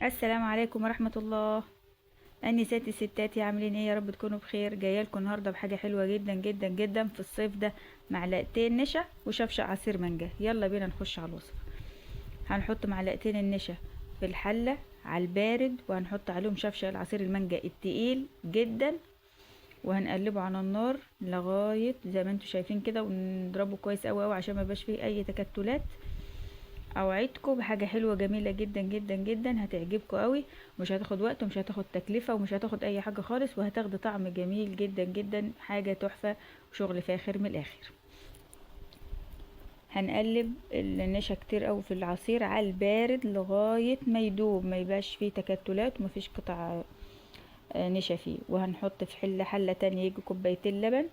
السلام عليكم ورحمة الله. أنساتي ستاتي عاملين ايه؟ يا رب تكونوا بخير. جايه لكم النهارده بحاجة حلوة جدا جدا جدا في الصيف ده. معلقتين نشا وشفشق عصير مانجا. يلا بينا نخش على الوصفة. هنحط معلقتين النشا في الحلة على البارد، وهنحط عليهم شفشق العصير المانجا التقيل جدا، وهنقلبه على النار لغاية زي ما انتوا شايفين كده، ونضربه كويس قوي قوي عشان ما يبقاش فيه اي تكتلات. اوعدكم بحاجه حلوه جميله جدا جدا جدا، هتعجبكم قوي. مش هتاخد وقت ومش هتاخد تكلفه ومش هتاخد اي حاجه خالص، وهتاخد طعم جميل جدا جدا، حاجه تحفه وشغل فاخر من الاخر. هنقلب النشا كتير قوي في العصير على البارد لغايه ما يدوب، ما يبقاش فيه تكتلات ومفيش قطع نشا فيه. وهنحط في حله تانية يجي كوبايتين لبن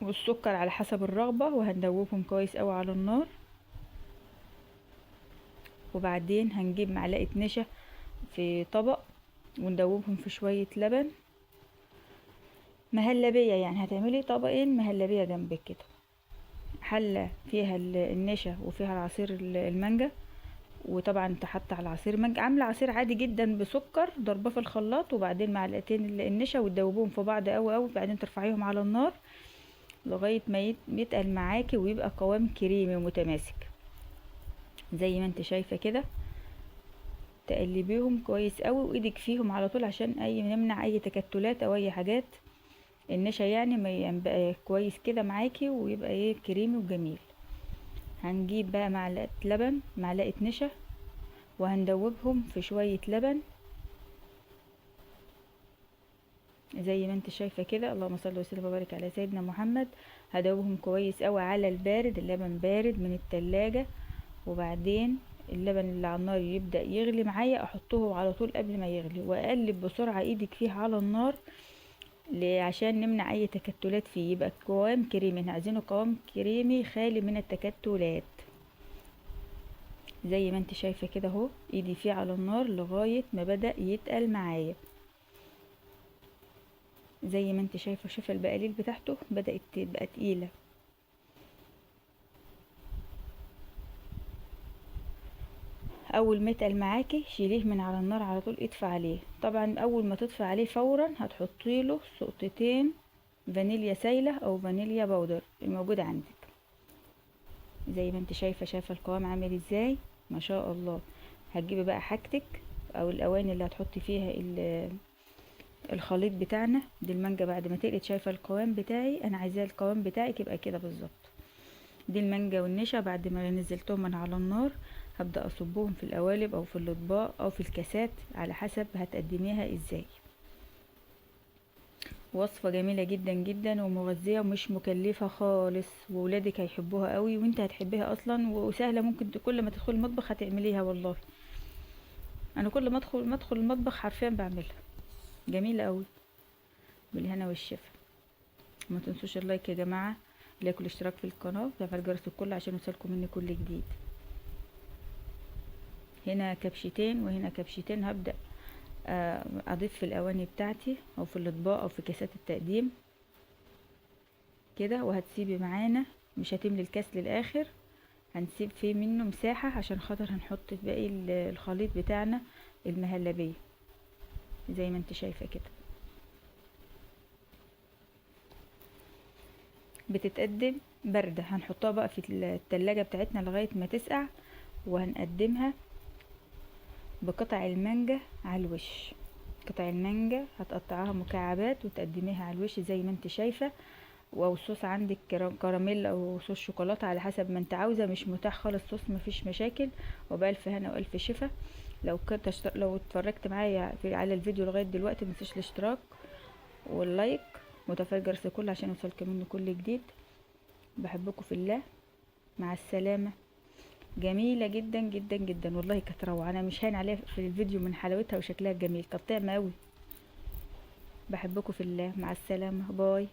والسكر على حسب الرغبه، وهندوبهم كويس قوي على النار. وبعدين هنجيب معلقه نشا في طبق وندوبهم في شوية لبن. مهلبية يعني، هتعملي طبقين مهلبية جنبك كده. حلة فيها النشا وفيها العصير المانجا، وطبعا تحط على العصير مانجا عاملة عصير عادي جدا بسكر ضرباه في الخلاط، وبعدين معلقتين النشا وتدوبوهم في بعض قوي قوي، بعدين ترفعيهم على النار لغاية ما يتقل معاكي ويبقى قوام كريمي ومتماسك زي ما انت شايفة كده. تقلبيهم كويس قوي وايدك فيهم على طول عشان نمنع اي تكتلات او اي حاجات. النشا يعني ما يبقى كويس كده معاكي ويبقى ايه كريمي وجميل. هنجيب بقى معلقة لبن معلقة نشا وهندوبهم في شوية لبن زي ما انت شايفة كده. اللهم صل وسلم وبارك على سيدنا محمد. هدوبهم كويس قوي على البارد، اللبن بارد من التلاجة. وبعدين اللبن اللي على النار يبدأ يغلي معايا، احطه على طول قبل ما يغلي، واقلب بسرعة ايدك فيه على النار عشان نمنع اي تكتلات فيه، يبقى قوام كريمي. احنا عايزينه قوام كريمي خالي من التكتلات زي ما انت شايفة كده اهو. ايدي فيه على النار لغاية ما بدأ يتقل معايا زي ما انت شايفة البقاليل بتاعته بدأت تبقى تقيلة. اول ما يتقل معاكي شيليه من على النار على طول، اطفي عليه. طبعا اول ما تطفي عليه فورا هتحطي له نقطتين فانيليا سايلة او فانيليا باودر الموجود عندك. زي ما انت شايفة القوام عامل ازاي، ما شاء الله. هتجيبي بقى حاجتك او الاواني اللي هتحطي فيها الخليط بتاعنا دي المانجا. بعد ما تقلت شايفة القوام بتاعي، انا عايزاه القوام بتاعك يبقى كده بالظبط. دي المانجا والنشا بعد ما نزلتهم من على النار، هبدأ اصبهم في القوالب او في الاطباق او في الكاسات على حسب هتقدميها ازاي. وصفة جميلة جدا جدا ومغذية ومش مكلفة خالص، وولادك هيحبوها قوي وانت هتحبيها اصلا، وسهلة. ممكن كل ما تدخل المطبخ هتعمليها. والله انا كل ما ادخل المطبخ حرفيا بعملها. جميلة قوي. بالهنا والشفا. ما تنسوش اللايك يا جماعة، لايك والاشتراك في القناة وتفعيل جرس الكل عشان يوصلكم مني كل جديد. هنا كبشتين وهنا كبشتين. هبدأ اضيف في الاواني بتاعتي او في الاطباق او في كاسات التقديم كده. وهتسيبي معانا، مش هتملي الكاس للاخر، هنسيب فيه منه مساحة عشان خاطر هنحط باقي الخليط بتاعنا المهلبية زي ما انت شايفة كده. بتتقدم باردة، هنحطها بقى في التلاجة بتاعتنا لغاية ما تسقع، وهنقدمها بقطع المانجا على الوش. قطع المانجا هتقطعها مكعبات وتقدميها على الوش زي ما انت شايفة. او صوص عندك كراميل او صوص شوكولاته على حسب ما انت عاوزه، مش متاح خالص صوص مفيش مشاكل. وبألف هنا والف شفا. لو اتفرجت معايا على الفيديو لغايه دلوقتي متنسيش الاشتراك واللايك وتفعيل جرس الكل عشان يوصلك منه كل جديد. بحبكم في الله. مع السلامه. جميله جدا جدا جدا والله، كانت روعه. انا مش هين عليها في الفيديو من حلاوتها وشكلها جميل، كانت طعمه قوي. بحبكم في الله. مع السلامه. باي.